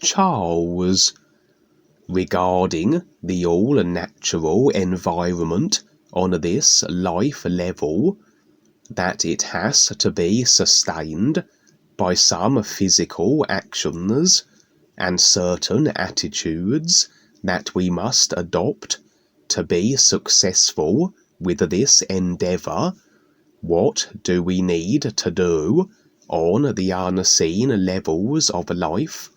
Charles, regarding the all-natural environment on this life level, that it has to be sustained by some physical actions and certain attitudes that we must adopt to be successful with this endeavour. What do we need to do on the unseen levels of life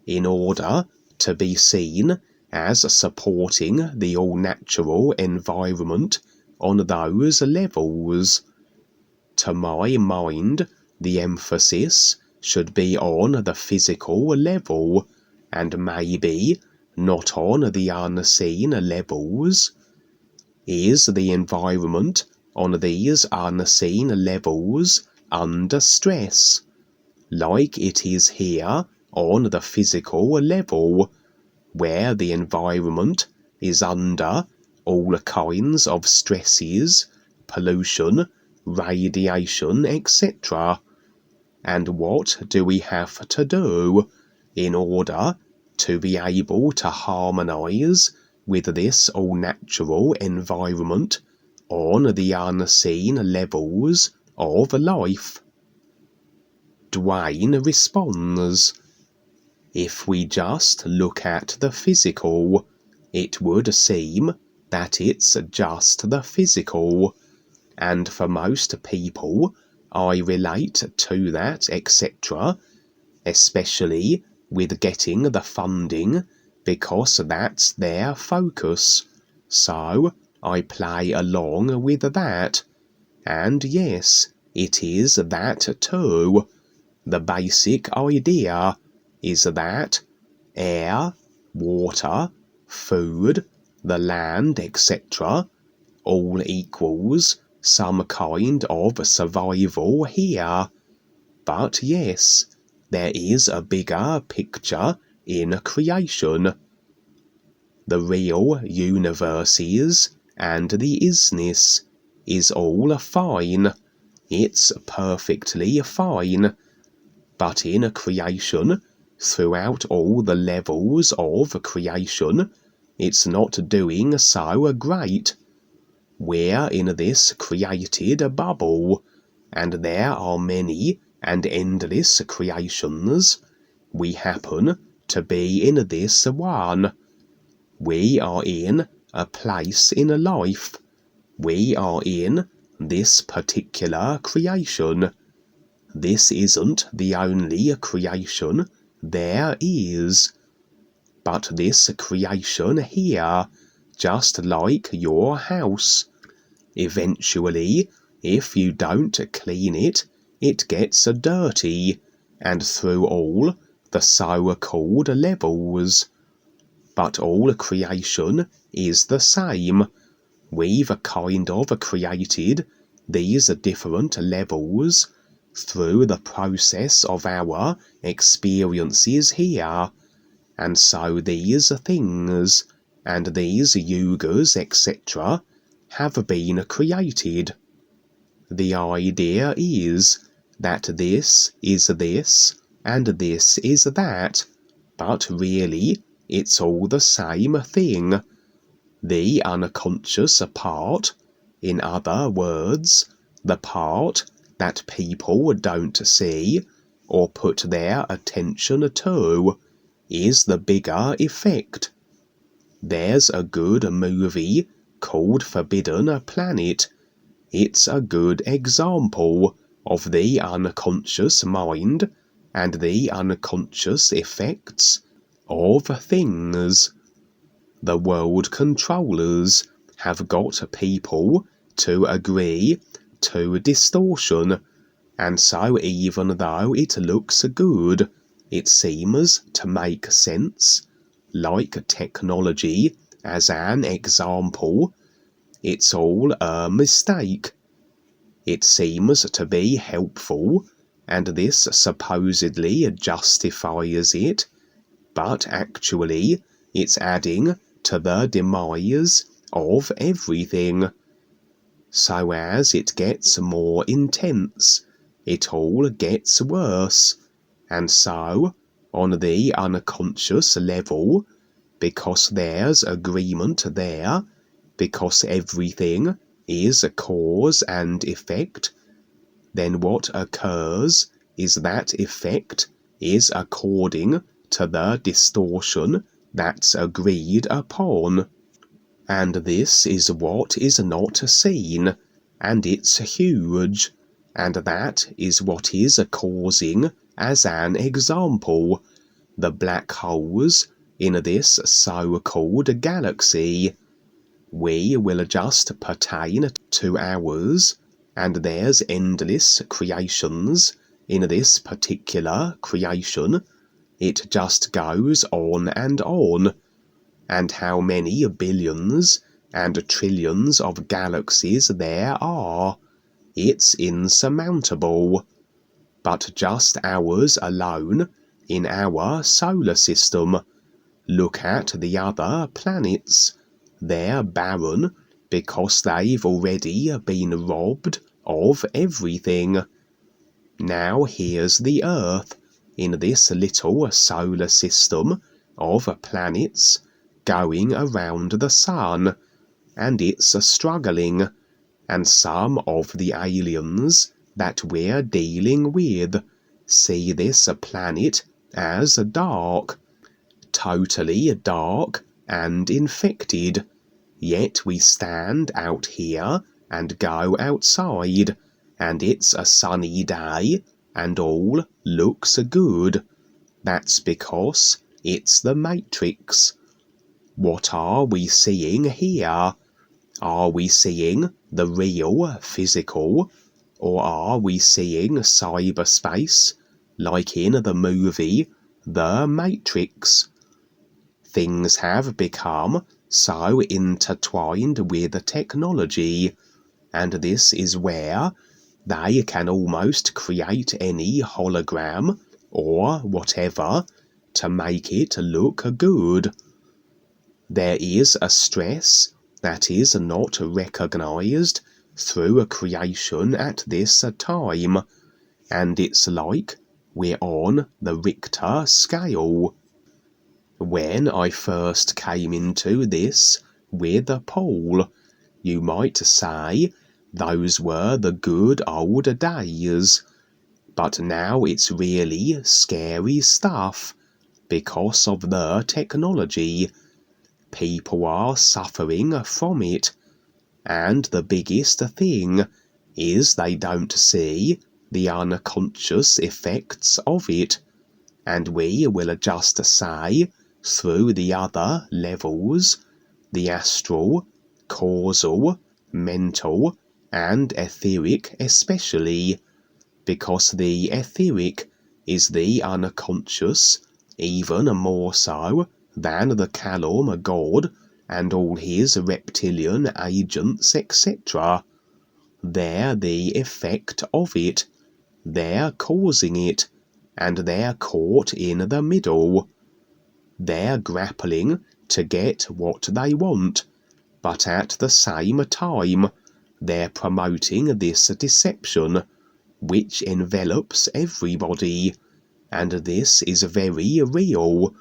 in order to be seen as supporting the all-natural environment on those levels? To my mind, the emphasis should be on the physical level, and maybe not on the unseen levels. Is the environment on these unseen levels under stress, like it is here on the physical level, where the environment is under all kinds of stresses, pollution, radiation, etc.? And what do we have to do in order to be able to harmonise with this all-natural environment on the unseen levels of life? Duane responds, if we just look at the physical, it would seem that it's just the physical, and for most people I relate to that, etc., especially with getting the funding, because that's their focus, so I play along with that. And yes, it is that too. The basic idea is that air, water, food, the land, etc., all equals some kind of survival here. But yes, there is a bigger picture in creation. The real universes and the isness is all fine. It's perfectly fine. But in creation, throughout all the levels of creation, it's not doing so great. We're in this created bubble, and there are many and endless creations. We happen to be in this one. We are in a place in life. We are in this particular creation. This isn't the only creation there is, but this creation here, just like your house. Eventually, if you don't clean it, it gets dirty, and through all the so-called levels. But all creation is the same. We've kind of created these different levels through the process of our experiences here, and so these things and these yugas, etc., have been created. The idea is that this is this and this is that, but really it's all the same thing. The unconscious part, in other words, the part that people don't see or put their attention to, is the bigger effect. There's a good movie called Forbidden Planet. It's a good example of the unconscious mind and the unconscious effects of things. The WorldKontrollers have got people to agree to distortion, and so even though it looks good, it seems to make sense, like technology as an example, it's all a mistake. It seems to be helpful, and this supposedly justifies it, but actually it's adding to the demise of everything. So as it gets more intense, it all gets worse, and so, on the unconscious level, because there's agreement there, because everything is a cause and effect, then what occurs is that effect is according to the distortion that's agreed upon. And this is what is not seen, and it's huge, and that is what is causing, as an example, the black holes in this so-called galaxy. We will just pertain to ours, and there's endless creations in this particular creation. It just goes on, and how many billions and trillions of galaxies there are, it's insurmountable. But just ours alone, in our solar system, look at the other planets. They're barren because they've already been robbed of everything. Now here's the Earth, in this little solar system of planets, going around the sun, and it's struggling, and some of the aliens that we're dealing with see this planet as dark, totally dark and infected, yet we stand out here and go outside, and it's a sunny day, and all looks good. That's because it's the Matrix. What are we seeing here? Are we seeing the real physical, or are we seeing cyberspace, like in the movie The Matrix? Things have become so intertwined with technology, and this is where they can almost create any hologram or whatever to make it look good. There is a stress that is not recognized through a creation at this time, and it's like we're on the Richter scale. When I first came into this with Paul, you might say those were the good old days, but now it's really scary stuff because of the technology. People are suffering from it, and the biggest thing is they don't see the unconscious effects of it, and we will just say through the other levels, the astral, causal, mental, and etheric especially, because the etheric is the unconscious even more so than the Kalom god and all his reptilian agents, etc. They're the effect of it, they're causing it, and they're caught in the middle. They're grappling to get what they want, but at the same time they're promoting this deception, which envelops everybody, and this is very real.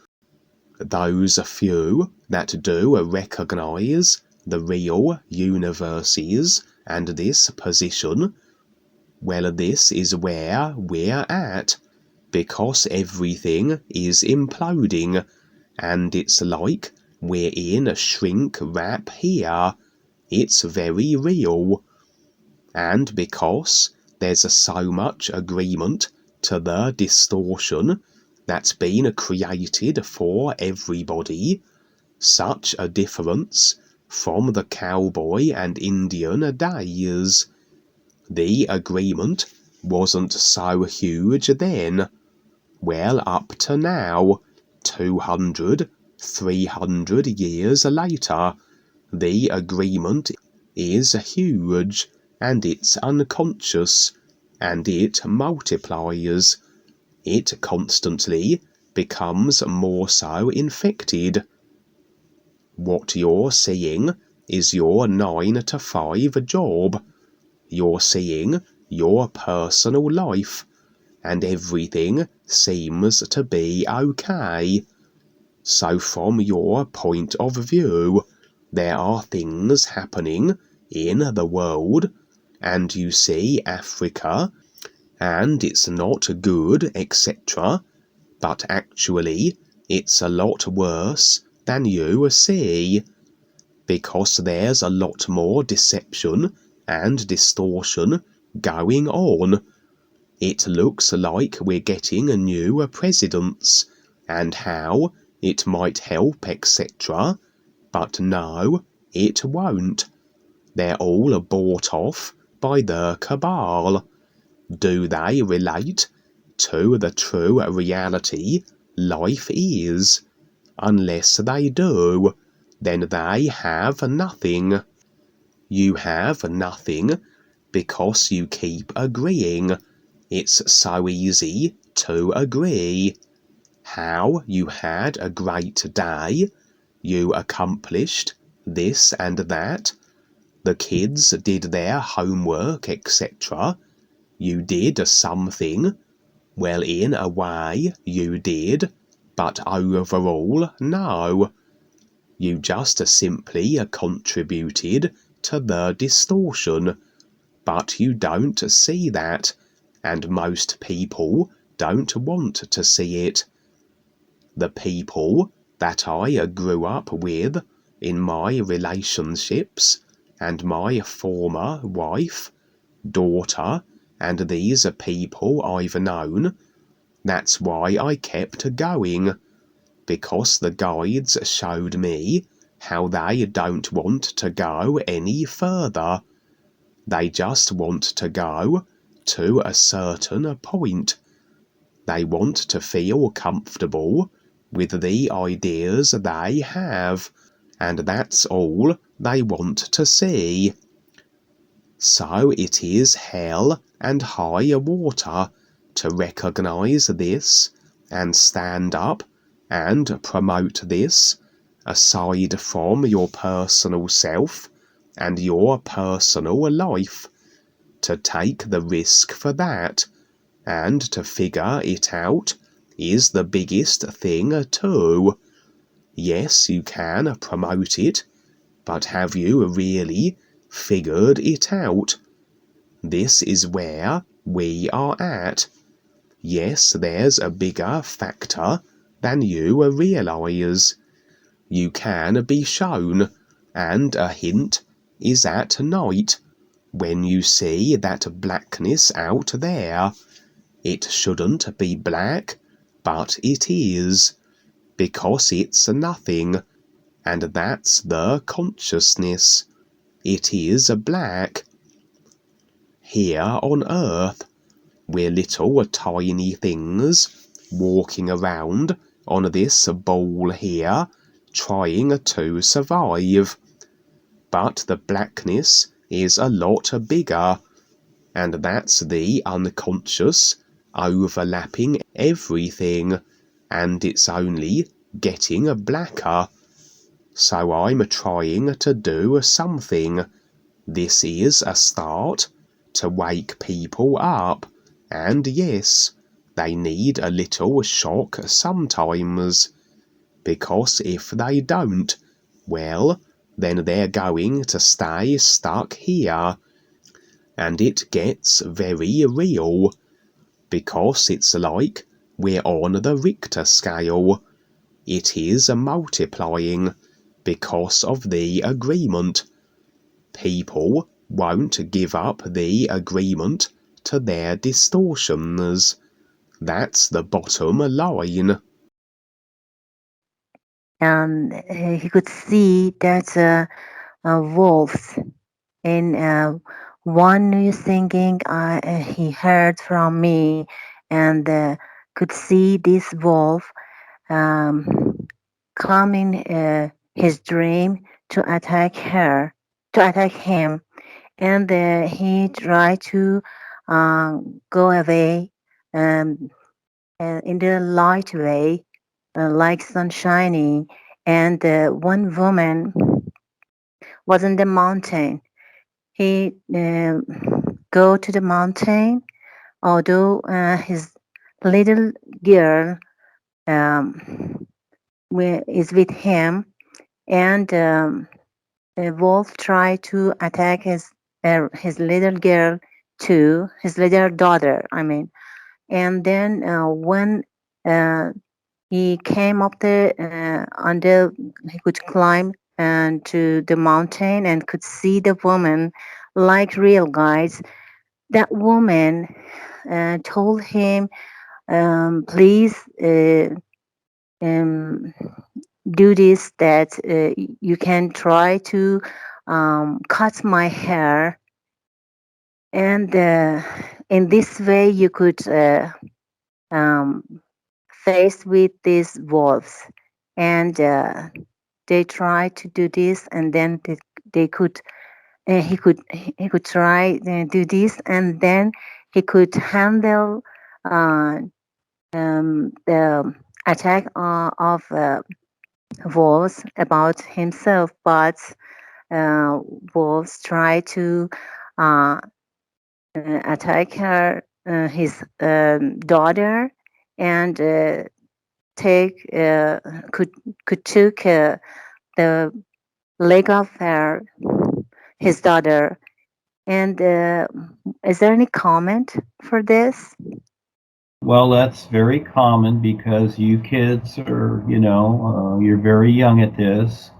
Those few that do recognize the real universes and this position, well, this is where we're at, because everything is imploding, and it's like we're in a shrink wrap here. It's very real. And because there's so much agreement to the distortion that's been created for everybody, such a difference from the cowboy and Indian days. The agreement wasn't so huge then. Well, up to now, 200, 300 years later, the agreement is huge, and it's unconscious, and it multiplies. It constantly becomes more so infected. What you're seeing is your 9 to 5 job. You're seeing your personal life, and everything seems to be okay. So from your point of view, there are things happening in the world, and you see Africa, and it's not good, etc. But actually, it's a lot worse than you see, because there's a lot more deception and distortion going on. It looks like we're getting new presidents, and how it might help, etc. But no, it won't. They're all bought off by the cabal. Do they relate to the true reality life is? Unless they do, then they have nothing. You have nothing because you keep agreeing. It's so easy to agree. How you had a great day, you accomplished this and that, the kids did their homework, etc. You did something. Well, in a way you did, but overall, no. You just simply contributed to the distortion, but you don't see that, and most people don't want to see it. The people that I grew up with in my relationships, and my former wife, daughter, and these people I've known, that's why I kept going, because the guides showed me how they don't want to go any further. They just want to go to a certain point. They want to feel comfortable with the ideas they have, and that's all they want to see. So it is hell and high water to recognize this and stand up and promote this, aside from your personal self and your personal life, to take the risk for that, and to figure it out is the biggest thing too. Yes, you can promote it, but have you really figured it out? This is where we are at. Yes, there's a bigger factor than you realize. You can be shown, and a hint is at night, when you see that blackness out there. It shouldn't be black, but it is, because it's nothing, and that's the consciousness. It is black. Here on Earth, we're little tiny things walking around on this ball here, trying to survive. But the blackness is a lot bigger, and that's the unconscious overlapping everything, and it's only getting blacker. So I'm trying to do something. This is a start to wake people up, and yes, they need a little shock sometimes, because if they don't, well, then they're going to stay stuck here, and it gets very real, because it's like we're on the Richter scale. It is multiplying because of the agreement. People won't give up the agreement to their distortions. That's the bottom line. And he could see that wolves. And one new singing he heard from me, and could see this wolf um, come in his dream to attack him, and he tried to go away um, in the light way, like sun shining. And one woman was in the mountain. He go to the mountain, although his little girl is with him, and the wolf tried to attack his little girl too, his little daughter, I mean. And then when he came up there until he could climb and to the mountain and could see the woman like real guys. That woman told him, please um, do this, that you can try to cut my hair, and in this way you could um, face with these wolves. And they tried to do this, and then they could he could try do this, and then he could handle the attack of wolves about himself. But wolves try to uh, attack his daughter, and take could took the leg of his daughter. And is there any comment for this? Well, that's very common because you kids are, you're very young at this.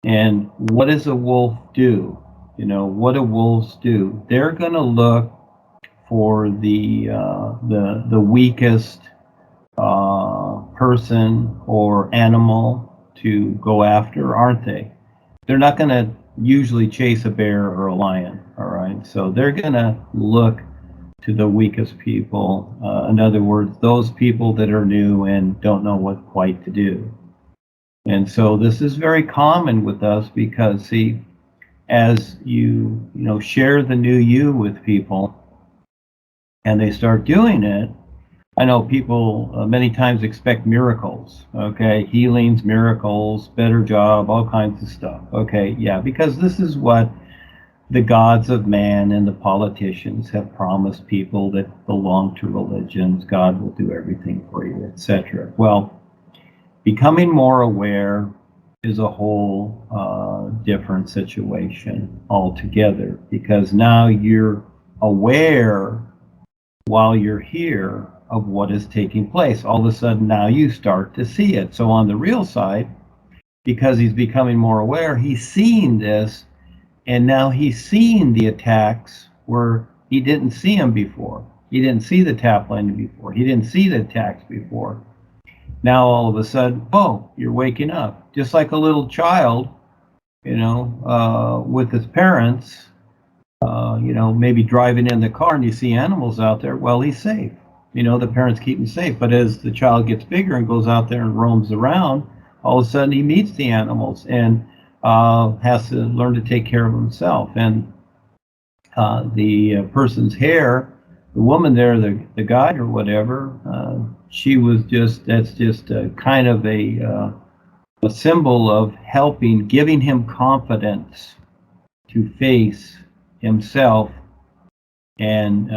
And what does a wolf do? What do wolves do? They're going to look for the weakest person or animal to go after, aren't they? They're not going to usually chase a bear or a lion, all right? So they're going to look to the weakest people. In other words, those people that are new and don't know what quite to do. And so this is very common with us because, see, as you share the new you with people and they start doing it, I know people many times expect miracles, okay? Healings, miracles, better job, all kinds of stuff. Okay, yeah, because this is what the gods of man and the politicians have promised people that belong to religions. God will do everything for you, etc. Well, becoming more aware is a whole different situation altogether, because now you're aware while you're here of what is taking place. All of a sudden now you start to see it. So on the real side, because he's becoming more aware, he's seeing this, and now he's seeing the attacks where he didn't see them before. He didn't see the tap line before. He didn't see the attacks before. Now all of a sudden, oh, you're waking up. Just like a little child, with his parents, maybe driving in the car and you see animals out there, well, he's safe. The parents keep him safe. But as the child gets bigger and goes out there and roams around, all of a sudden he meets the animals and has to learn to take care of himself. And the person's hair, the woman there, the guide or whatever, she was that's just a kind of a symbol of helping, giving him confidence to face himself. And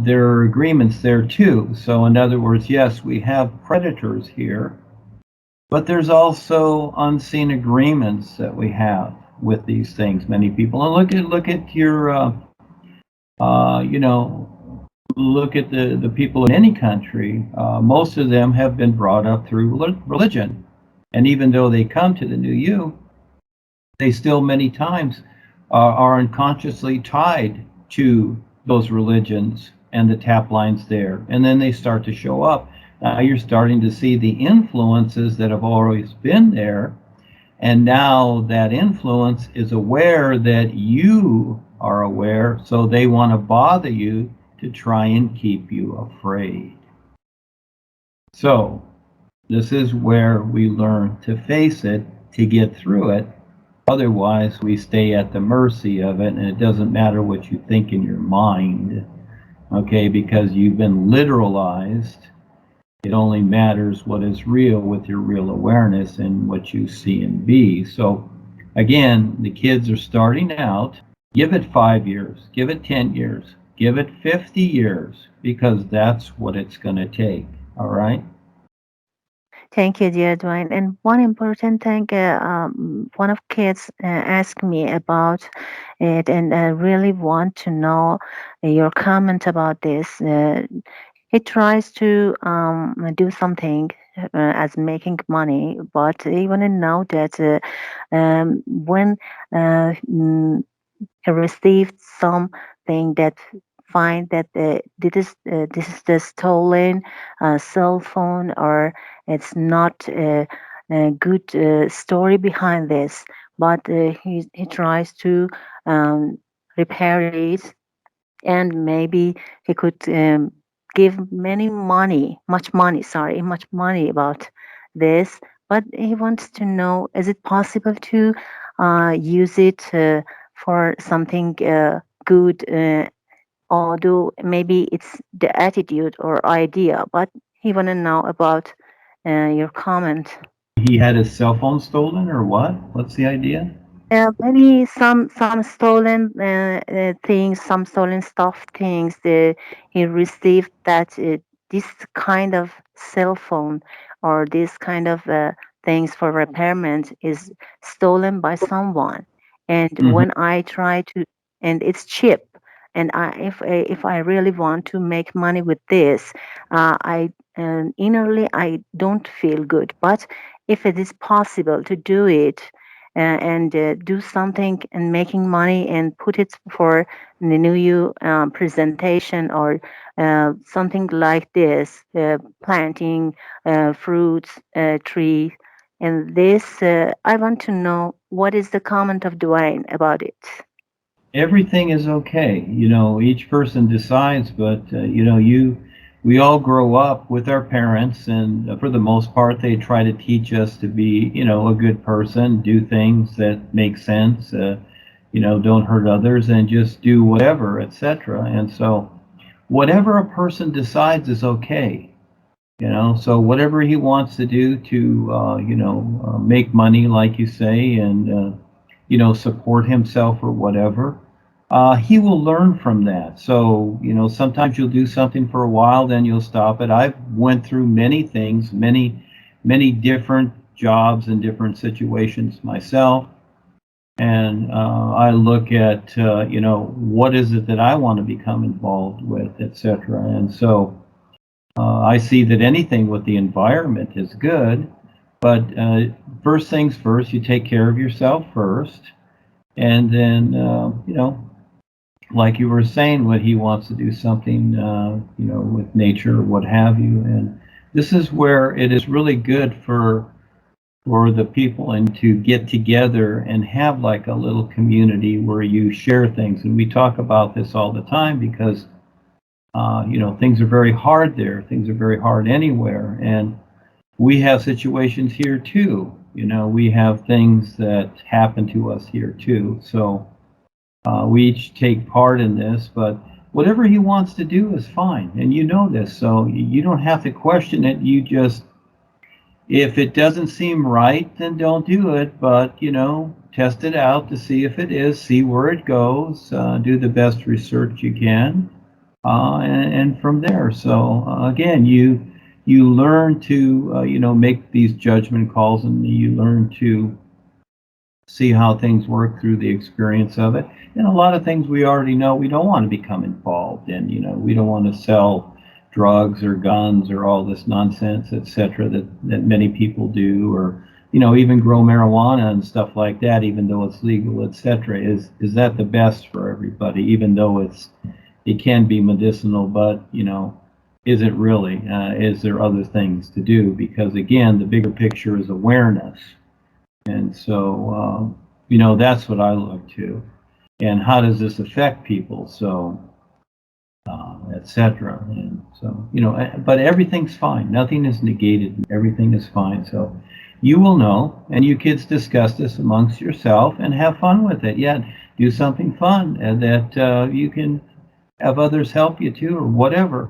there are agreements there too. So in other words, yes, we have predators here, but there's also unseen agreements that we have with these things, many people. And look at your look at the people in any country. Most of them have been brought up through religion. And even though they come to the NUUU, they still many times are unconsciously tied to those religions and the tap lines there. And then they start to show up. Now you're starting to see the influences that have always been there. And now that influence is aware that you are aware, so they want to bother you to try and keep you afraid. So This is where we learn to face it, to get through it. Otherwise, we stay at the mercy of it, and it doesn't matter what you think in your mind, okay, because you've been literalized. It only matters what is real with your real awareness and what you see and be. So again, the kids are starting out. Give it 5 years, give it 10 years, give it 50 years, because that's what it's going to take. All right? Thank you, dear Duane. And one important thing, one of kids asked me about it, and I really want to know your comment about this. He tries to do something as making money, but he want to know that when he received something that find that this is the stolen cell phone, or it's not a good story behind this, but he tries to um, repair it, and maybe he could give much money about this, but he wants to know, is it possible to use it for something good, although maybe it's the attitude or idea, but he want to know about your comment. He had his cell phone stolen, or what? What's the idea? Maybe some stolen things, some stolen stuff things. He received that this kind of cell phone or this kind of things for repairment is stolen by someone. And Mm-hmm. when I try to, and it's cheap. And if I really want to make money with this, I innerly I don't feel good. But if it is possible to do it and do something and making money and put it for the NUUU presentation, or something like this, planting fruits, tree. And this, I want to know what is the comment of Duane about it. Everything is okay. Each person decides, but we all grow up with our parents, and for the most part, they try to teach us to be, a good person, do things that make sense, don't hurt others, and just do whatever, etc. And so, whatever a person decides is okay. So whatever he wants to do to, make money, like you say, and support himself or whatever, he will learn from that. So, sometimes you'll do something for a while, then you'll stop it. I've went through many things, many different jobs and different situations myself. And I look at, what is it that I want to become involved with, etc. And so I see that anything with the environment is good, but first things first, you take care of yourself first. And then, like you were saying, what he wants to do something, with nature or what have you. And this is where it is really good for the people and to get together and have like a little community where you share things. And we talk about this all the time because, things are very hard there. Things are very hard anywhere. And we have situations here too. We have things that happen to us here too. So we each take part in this, but whatever he wants to do is fine. And you know this, so you don't have to question it. You just, if it doesn't seem right, then don't do it. But, test it out to see if it is, see where it goes, do the best research you can, and from there. So again, you learn to, make these judgment calls, and you learn to see how things work through the experience of it. And a lot of things we already know we don't want to become involved in. We don't want to sell drugs or guns or all this nonsense, etc., that many people do, or even grow marijuana and stuff like that, even though it's legal, etc. Is that the best for everybody? Even though it can be medicinal, but is it really? Is there other things to do? Because again, the bigger picture is awareness. And so, that's what I look to. And how does this affect people? So, etc. And so, but everything's fine. Nothing is negated. Everything is fine. So you will know, and you kids discuss this amongst yourself and have fun with it. Yeah, do something fun and that you can have others help you too, or whatever.